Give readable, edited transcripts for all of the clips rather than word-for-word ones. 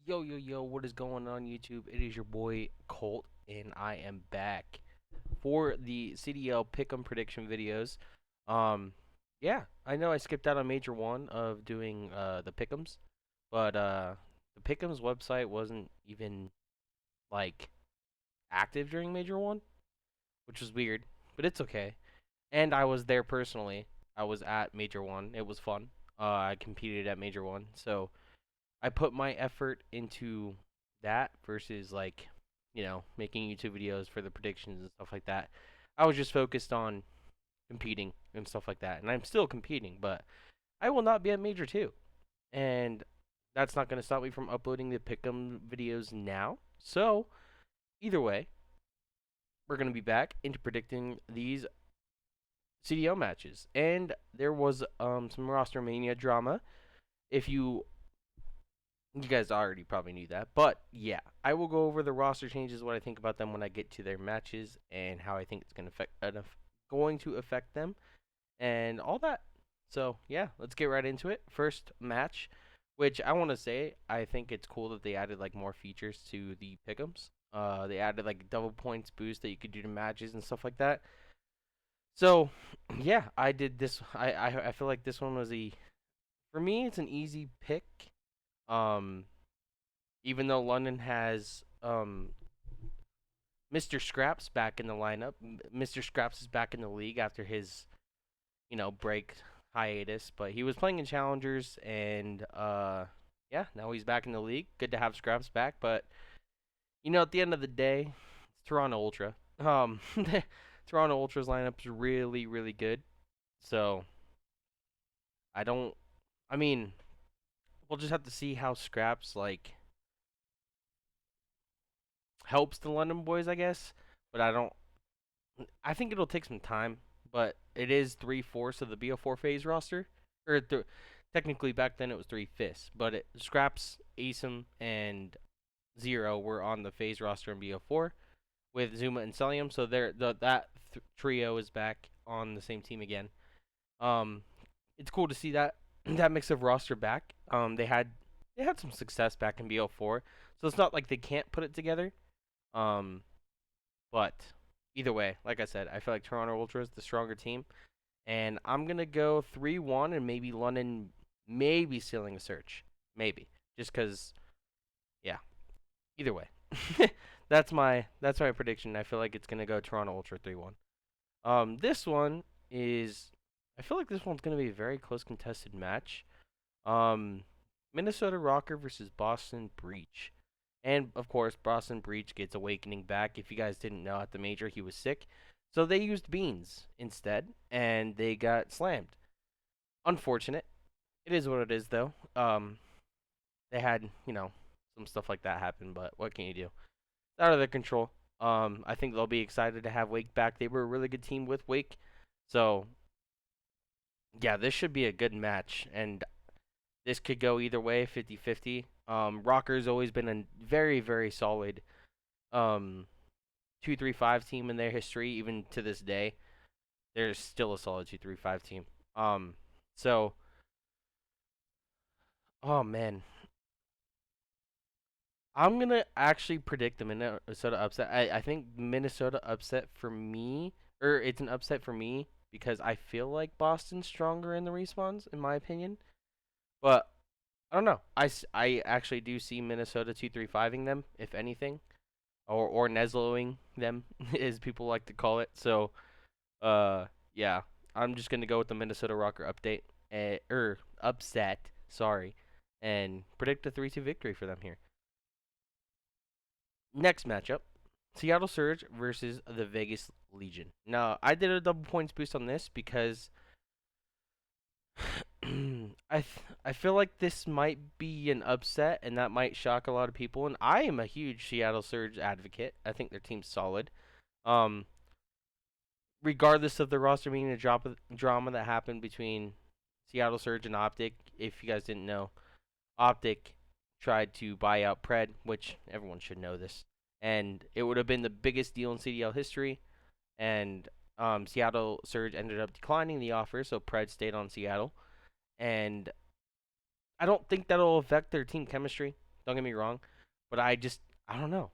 Yo, yo, yo, what is going on YouTube? It is your boy Colt, and I am back for the CDL Pick'em prediction videos. Um, yeah, I know I skipped out on Major 1 of doing the Pick'ems, but the Pick'ems website wasn't even, like, active during Major 1, which was weird, but it's okay. And I was there personally. I was at Major 1. It was fun. I competed at Major 1, so I put my effort into that versus like, making YouTube videos for the predictions and stuff like that. I was just focused on competing and stuff like that. And I'm still competing, but I will not be at Major 2. And that's not going to stop me from uploading the pick'em videos now. So, either way, we're going to be back into predicting these CDO matches. And there was some roster mania drama. If you guys already probably knew that, but yeah, I will go over the roster changes, what I think about them when I get to their matches, and how I think it's going to affect them, and all that. So yeah, let's get right into it. First match, which I want to say, I think it's cool that they added like more features to the pick'ems. They added like double points boost that you could do to matches and stuff like that. So yeah, I did this. I feel like this one was for me. It's an easy pick. Um, Even though London has Mr. Scraps back in the lineup. Mr. Scraps is back in the league after his, break hiatus, but he was playing in challengers and yeah, now he's back in the league. Good to have Scraps back, but at the end of the day, it's Toronto Ultra. Toronto Ultra's lineup is really really good. So, I don't I mean, we'll just have to see how Scraps like helps the London boys, I guess. But I think it'll take some time, but it is 3/4 of the BO4 phase roster. Or technically back then it was 3/5, but Scraps, Asim, and Zero were on the phase roster in BO4 with Zuma and Celium, so that trio is back on the same team again. Um, it's cool to see that that mix of roster back. They had some success back in BO4, so it's not like they can't put it together. Um, but either way, like I said, I feel like Toronto Ultra is the stronger team. And I'm going to go 3-1 and maybe London maybe stealing a search. Maybe. Just because, yeah. Either way. that's my prediction. I feel like it's going to go Toronto Ultra 3-1. This one is I feel like this one's going to be a very close contested match. Um, Minnesota Rocker versus Boston Breach. And of course, Boston Breach gets Awakening back. If you guys didn't know, at the major he was sick, so they used Beans instead, and they got slammed. Unfortunate. It is what it is, though. They had some stuff like that happen, but what can you do? It's out of their control. I think they'll be excited to have Wake back. They were a really good team with Wake, so yeah, this should be a good match, and this could go either way, 50-50. Rocker's always been a very, very solid 2-3-5 team in their history, even to this day. They're still a solid 2-3-5 team. So, oh man, I'm gonna actually predict the Minnesota upset. I think Minnesota upset for me, or it's an upset for me because I feel like Boston's stronger in the respawns, in my opinion. But I don't know. I actually do see Minnesota 2-3-5ing them, if anything, or Nesloing them, as people like to call it. So, yeah, I'm just gonna go with the Minnesota Rocker update, upset. Sorry, and predict a 3-2 victory for them here. Next matchup, Seattle Surge versus the Vegas Legion. Now, I did a double points boost on this because I feel like this might be an upset, and that might shock a lot of people. And I am a huge Seattle Surge advocate. I think their team's solid. Um, Regardless of the roster meeting the drama that happened between Seattle Surge and Optic, if you guys didn't know, Optic tried to buy out Pred, which everyone should know this, and it would have been the biggest deal in CDL history. And Seattle Surge ended up declining the offer, so Pred stayed on Seattle. And I don't think that'll affect their team chemistry. Don't get me wrong, but I don't know.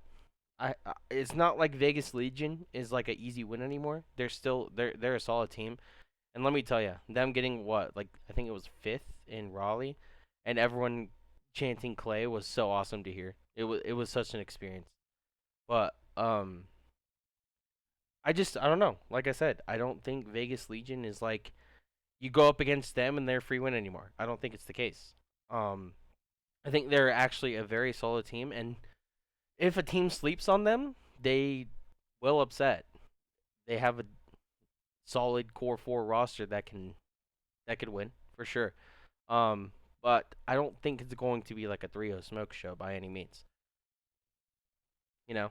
It's not like Vegas Legion is like an easy win anymore. They're a solid team, and let me tell you, them getting what, like, I think it was fifth in Raleigh, and everyone chanting Clay was so awesome to hear. It was such an experience. But I don't know. Like I said, I don't think Vegas Legion is like you go up against them and they're free win anymore. I don't think it's the case. Um, I think they're actually a very solid team, and if a team sleeps on them, they will upset. They have a solid core four roster that could win for sure. Um, but I don't think it's going to be like a 3-0 smoke show by any means. You know,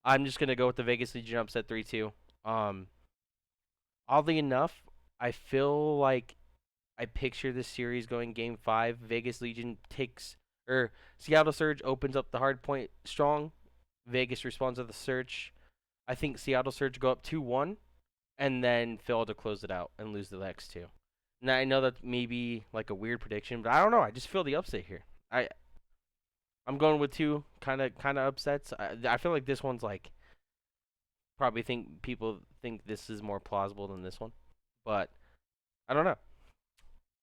I'm just gonna go with the Vegas Legion upset 3-2. Um, Oddly enough, I feel like I picture this series going Game 5. Vegas Legion takes or Seattle Surge opens up the hard point strong. Vegas responds to the search. I think Seattle Surge go up 2-1 and then fail to close it out and lose the next two. Now I know that may be like a weird prediction, but I don't know. I just feel the upset here. I'm going with two kind of upsets. I feel like this one's like probably think people think this is more plausible than this one, but I don't know.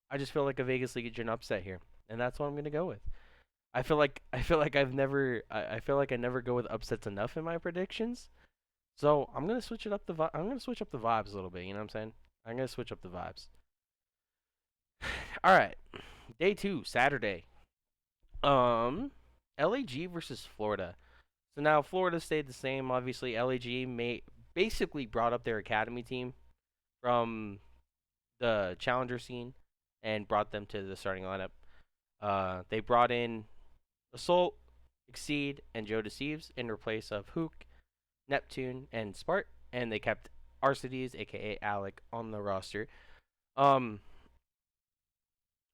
I just feel like a Vegas Legion upset here, and that's what I'm gonna go with. I feel like I feel like I never go with upsets enough in my predictions. So I'm gonna switch it up I'm gonna switch up the vibes a little bit. You know what I'm saying? I'm gonna switch up the vibes. All right, day 2, Saturday. Um, LAG versus Florida. So now Florida stayed the same. Obviously, LAG basically brought up their academy team from the challenger scene and brought them to the starting lineup. They brought in Assault, Exceed, and Joe Deceives in replace of Hook, Neptune, and Spart, and they kept Arcides, aka Alec, on the roster. Um,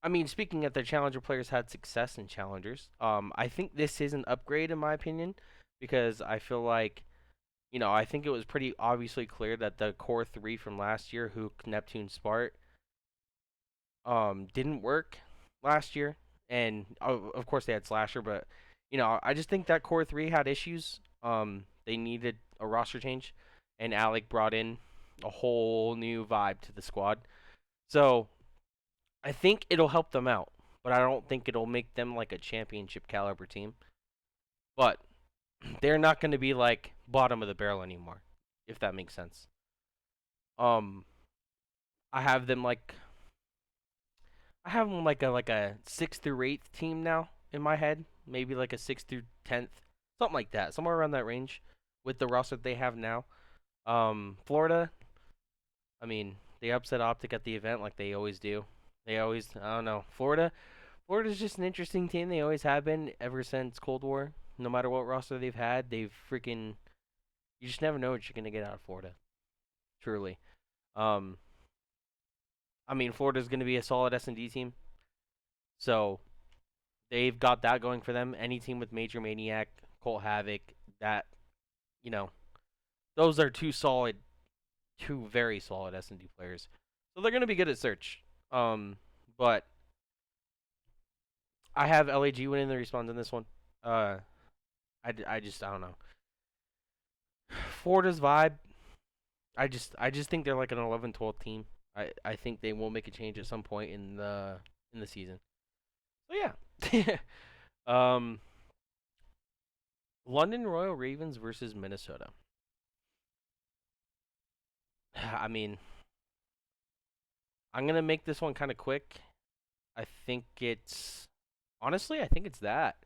I mean, speaking of their challenger players had success in challengers. I think this is an upgrade in my opinion because I feel like I think it was pretty obviously clear that the core three from last year, Hook, Neptune, Spart, didn't work last year, and of course they had Slasher, but I just think that core three had issues. They needed a roster change, and Alec brought in a whole new vibe to the squad. So I think it'll help them out, but I don't think it'll make them like a championship caliber team. But they're not going to be like bottom of the barrel anymore, if that makes sense. Um, I have them like I have them like a 6th through 8th team now in my head, maybe like a 6th through 10th, something like that, somewhere around that range, with the roster that they have now. Florida, I mean, they upset Optic at the event like they always do. I don't know, Florida's just an interesting team. They always have been ever since Cold War. No matter what roster they've had, you just never know what you're gonna get out of Florida. Truly. Um, I mean, Florida's gonna be a solid S&D team, so they've got that going for them. Any team with Major Maniac, Colt Havoc, that you know, those are two very solid S&D players. So they're gonna be good at search. But I have LAG winning the respawn in this one. Uh, I don't know. Florida's vibe. I just think they're like an 11-12 team. I think they will make a change at some point in the season. So yeah. um, London Royal Ravens versus Minnesota. I mean, I'm gonna make this one kind of quick. I think it's honestly, I think it's that.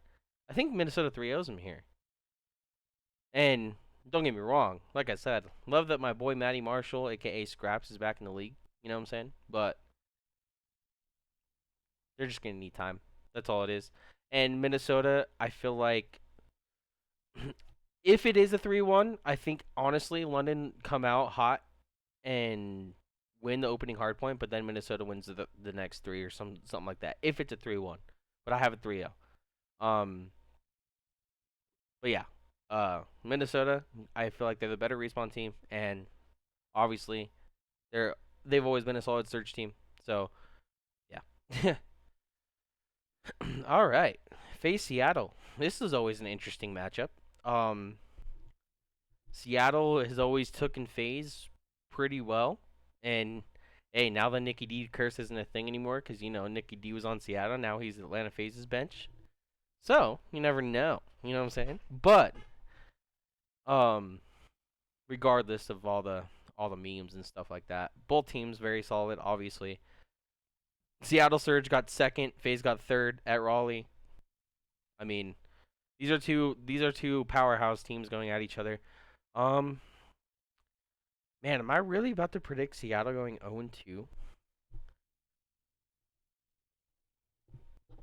I think Minnesota 3-0s them here. And don't get me wrong, like I said, love that my boy Matty Marshall, aka Scraps, is back in the league. You know what I'm saying? But they're just gonna need time. That's all it is. And Minnesota, I feel like if it is a 3-1, I think honestly London come out hot and win the opening hardpoint, but then Minnesota wins the next three or something like that. If it's a 3-1, but I have a 3-0. Um, but yeah, Minnesota, I feel like they're the better respawn team, and obviously they've always been a solid search team. So yeah. All right, face Seattle. This is always an interesting matchup. Um, Seattle has always taken phase pretty well, and hey, now the Nicky D curse isn't a thing anymore because Nicky D was on Seattle. Now he's Atlanta Phase's bench, so you never know. You know what I'm saying? But um, regardless of all the memes and stuff like that, both teams very solid. Obviously, Seattle Surge got second, FaZe got third at Raleigh. I mean, these are two powerhouse teams going at each other. Um, man, am I really about to predict Seattle going 0-2?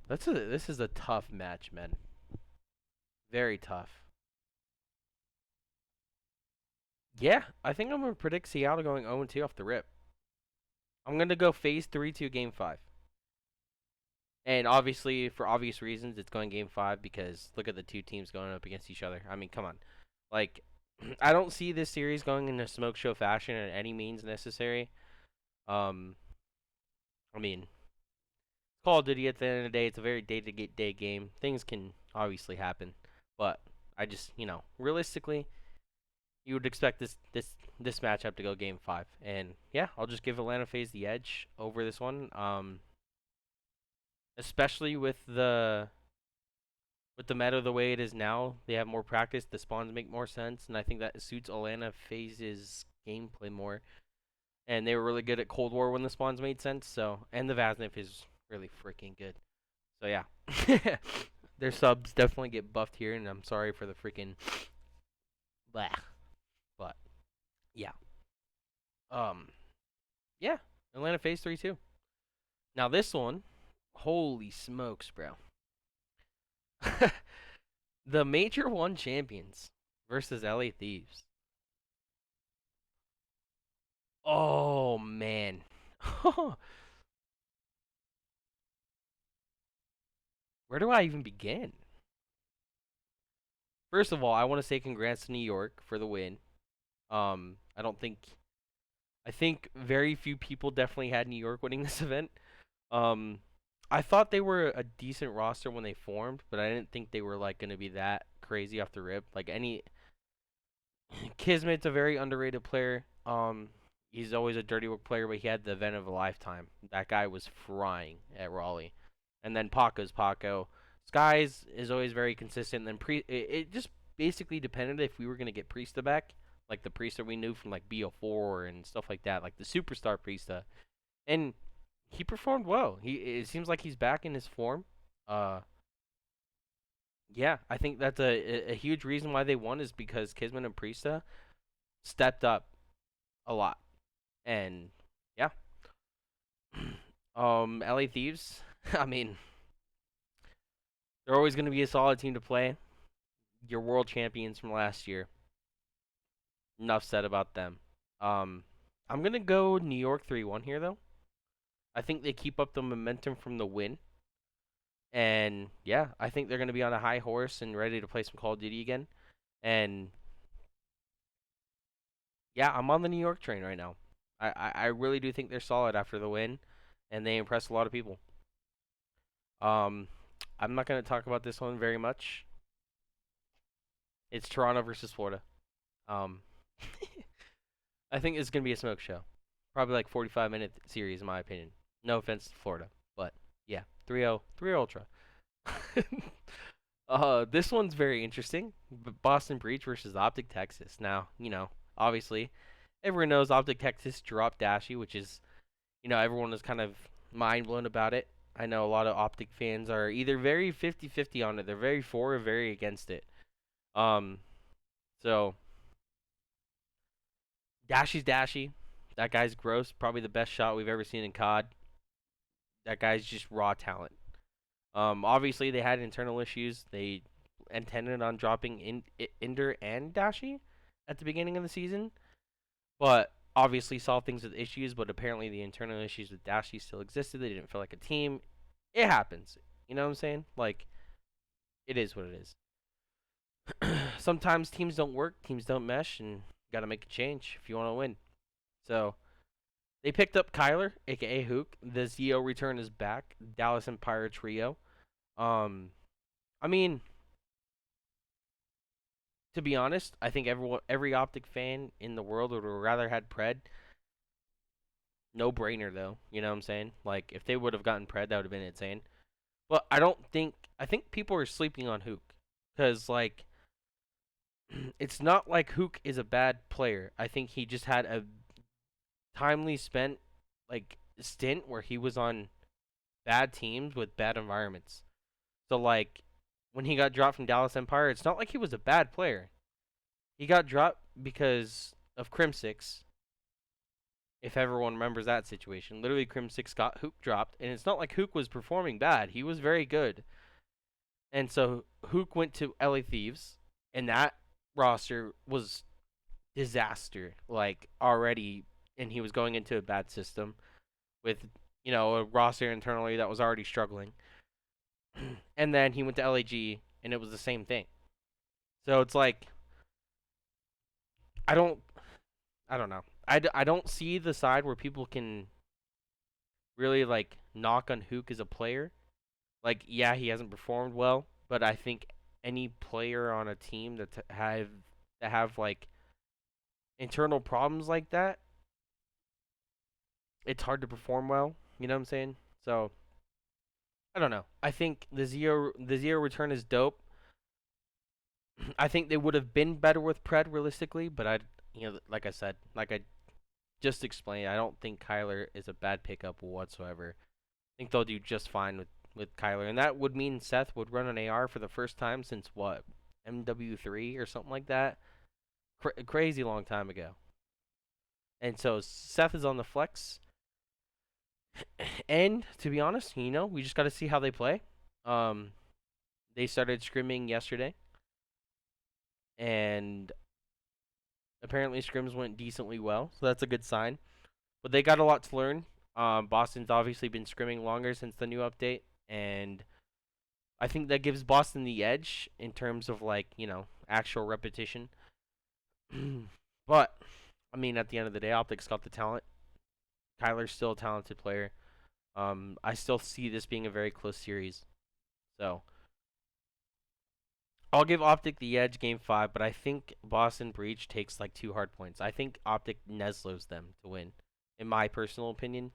This is a tough match, man. Very tough. Yeah, I think I'm gonna predict Seattle going 0-2 off the rip. I'm gonna go FaZe 3-2 game 5. And obviously, for obvious reasons, it's going game 5 because look at the two teams going up against each other. I mean, come on. Like, I don't see this series going in a smoke show fashion in any means necessary. Um, I mean, Call of Duty at the end of the day, it's a very day-to-day game. Things can obviously happen, but I just, realistically, you would expect this matchup to go game 5. And yeah, I'll just give Atlanta FaZe the edge over this one. Especially with the meta the way it is now, they have more practice. The spawns make more sense, and I think that suits Atlanta FaZe's gameplay more. And they were really good at Cold War when the spawns made sense. So, and the Vaznif is really freaking good. So yeah, their subs definitely get buffed here, and I'm sorry for the freaking blah. But yeah, um, yeah, Atlanta FaZe 3-2. Now this one, holy smokes, bro. The Major 1 champions versus LA Thieves. Oh man. Where do I even begin? First of all, I want to say congrats to New York for the win. I don't think I think very few people definitely had New York winning this event. Um, I thought they were a decent roster when they formed, but I didn't think they were like going to be that crazy off the rip. Like any Kismet's a very underrated player. He's always a dirty work player, but he had the event of a lifetime. That guy was frying at Raleigh, and then Paco's Paco. Skies is always very consistent. And then it just basically depended if we were gonna get Priesta back, like the Priesta we knew from like BO4 and stuff like that, like the superstar Priesta, and he performed well. It seems like he's back in his form. Uh, yeah, I think that's a huge reason why they won is because Kismet and Priesta stepped up a lot. And yeah. LA Thieves, I mean, they're always going to be a solid team to play. Your world champions from last year. Enough said about them. I'm going to go New York 3-1 here though. I think they keep up the momentum from the win. And yeah, I think they're going to be on a high horse and ready to play some Call of Duty again. And yeah, I'm on the New York train right now. I really do think they're solid after the win, and they impressed a lot of people. Um, I'm not going to talk about this one very much. It's Toronto versus Florida. Um, I think it's going to be a smoke show. Probably like 45-minute series, in my opinion. No offense to Florida, but yeah, 3-0, 3 Ultra. This one's very interesting. Boston Breach versus Optic Texas. Now, obviously, everyone knows Optic Texas dropped Dashy, which is, everyone is kind of mind blown about it. I know a lot of Optic fans are either very 50-50 on it. They're very for or very against it. Um, so Dashy's Dashy. That guy's gross. Probably the best shot we've ever seen in COD. That guy's just raw talent. Obviously they had internal issues. They intended on dropping Inder and Dashy at the beginning of the season, but obviously solved things with issues. But apparently the internal issues with Dashy still existed. They didn't feel like a team. It happens. You know what I'm saying? Like, it is what it is. Sometimes teams don't work, teams don't mesh, and you gotta make a change if you want to win. So they picked up Kyler, aka Hook. The Zeo return is back. Dallas Empire trio. Um, I mean, to be honest, I think every Optic fan in the world would have rather had Pred. No brainer though. You know what I'm saying? Like if they would have gotten Pred, that would have been insane. But I think people are sleeping on Hook because like it's not like Hook is a bad player. I think he just had a timely spent like stint where he was on bad teams with bad environments. So like when he got dropped from Dallas Empire, it's not like he was a bad player. He got dropped because of Crim6. If everyone remembers that situation, literally Crim6 got Hook dropped, and it's not like Hook was performing bad. He was very good. And so Hook went to LA Thieves, and that roster was disaster. Like already, and he was going into a bad system with a roster internally that was already struggling. And then he went to LAG, and it was the same thing. So it's like I don't I don't know. I don't see the side where people can really like knock on Hook as a player. Like yeah, he hasn't performed well, but I think any player on a team that have like internal problems like that, it's hard to perform well. You know what I'm saying? So I don't know. I think the zero return is dope. I think they would have been better with Pred realistically, but like I said, like I just explained, I don't think Kyler is a bad pickup whatsoever. I think they'll do just fine with Kyler, and that would mean Seth would run an AR for the first time since what MW3 or something like that, crazy long time ago. And so Seth is on the flex, and to be honest, we just got to see how they play. Um, they started scrimming yesterday, and apparently scrims went decently well, so that's a good sign. But they got a lot to learn. Boston's obviously been scrimming longer since the new update, and I think that gives Boston the edge in terms of like actual repetition. But I mean, at the end of the day, Optics got the talent. Kyler's still a talented player. I still see this being a very close series. So I'll give Optic the edge game 5, but I think Boston Breach takes like 2 hard points. I think Optic Neslos them to win, in my personal opinion.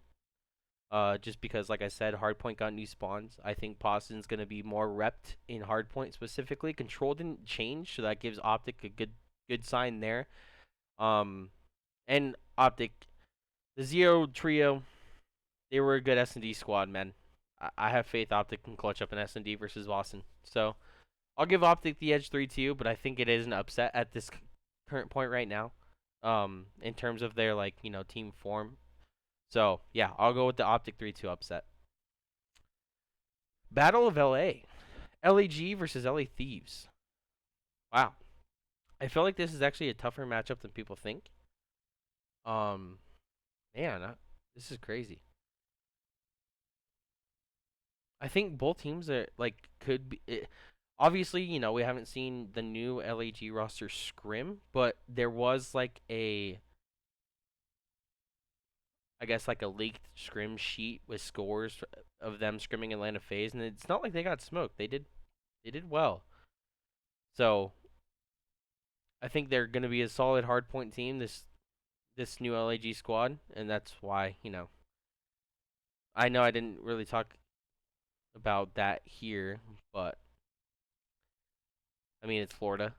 Just because, like I said, Hardpoint got new spawns. I think Boston's gonna be more repped in Hardpoint specifically. Control didn't change, so that gives Optic a good sign there. Um, and Optic, the Zero trio, they were a good S&D squad, man. I have faith Optic can clutch up an S&D versus Boston. So I'll give Optic the edge 3-2, but I think it is an upset at this current point right now. In terms of their team form. So yeah, I'll go with the Optic 3-2 upset. Battle of LA. LAG versus LA Thieves. Wow. I feel like this is actually a tougher matchup than people think. Um, man, this is crazy. I think both teams are could be. Obviously, we haven't seen the new LAG roster scrim, but there was I guess like a leaked scrim sheet with scores of them scrimming Atlanta FaZe, and it's not like they got smoked. They did well. So I think they're going to be a solid hardpoint team this new LAG squad, and that's why I know I didn't really talk about that here, but I mean it's Florida.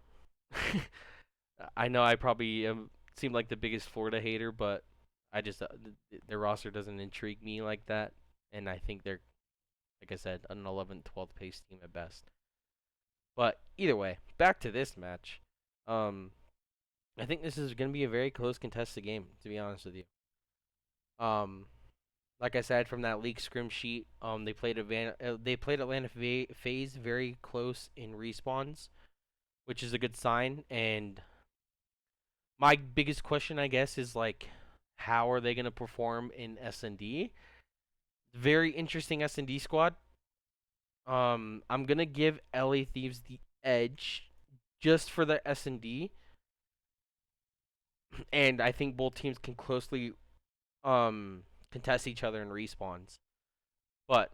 I know I probably seem like the biggest Florida hater, but I just their roster doesn't intrigue me like that, and I think they're like I said an 11th, 12th pace team at best. But either way, back to this match. Um, I think this is going to be a very close contested game, to be honest with you. Um, like I said, from that leak scrim sheet, they played Atlanta FaZe very close in respawns, which is a good sign. And my biggest question, I guess, is how are they going to perform in S&D? Very interesting S&D squad. I'm gonna give LA Thieves the edge just for the S&D, and I think both teams can closely contest each other in respawns. But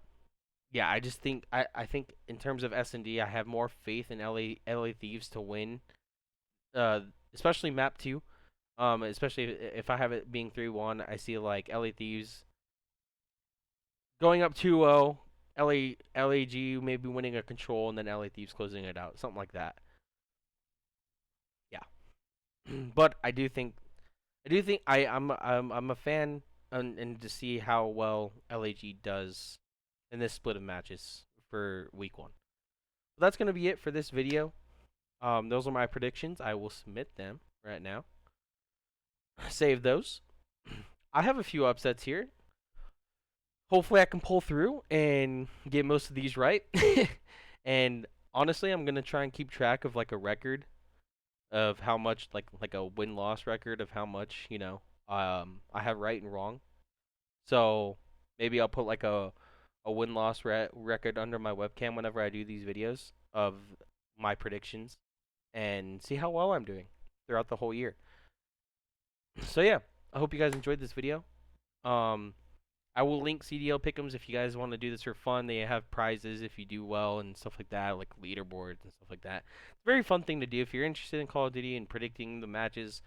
yeah, I just think I think in terms of S&D, I have more faith in LA Thieves to win, uh, especially map 2. Especially if I have it being 3-1, I see like LA Thieves going up 2-0, LAG maybe winning a control, and then LA Thieves closing it out, something like that. Yeah. But I'm a fan, and to see how well LAG does in this split of matches for week 1. Well, that's gonna be it for this video. Those are my predictions. I will submit them right now. Save those. I have a few upsets here. Hopefully, I can pull through and get most of these right. And honestly, I'm gonna try and keep track of like a record of how much, like a win loss record of how much I have right and wrong. So maybe I'll put like a win loss record under my webcam whenever I do these videos of my predictions and see how well I'm doing throughout the whole year. So yeah, I hope you guys enjoyed this video. Um, I will link CDL pick'ems if you guys want to do this for fun. They have prizes if you do well and stuff like that, like leaderboards and stuff like that. It's a very fun thing to do if you're interested in Call of Duty and predicting the matches.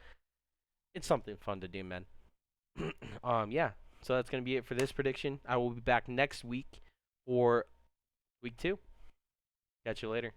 It's something fun to do, man. Yeah. So that's gonna be it for this prediction. I will be back next week for week 2. Catch you later.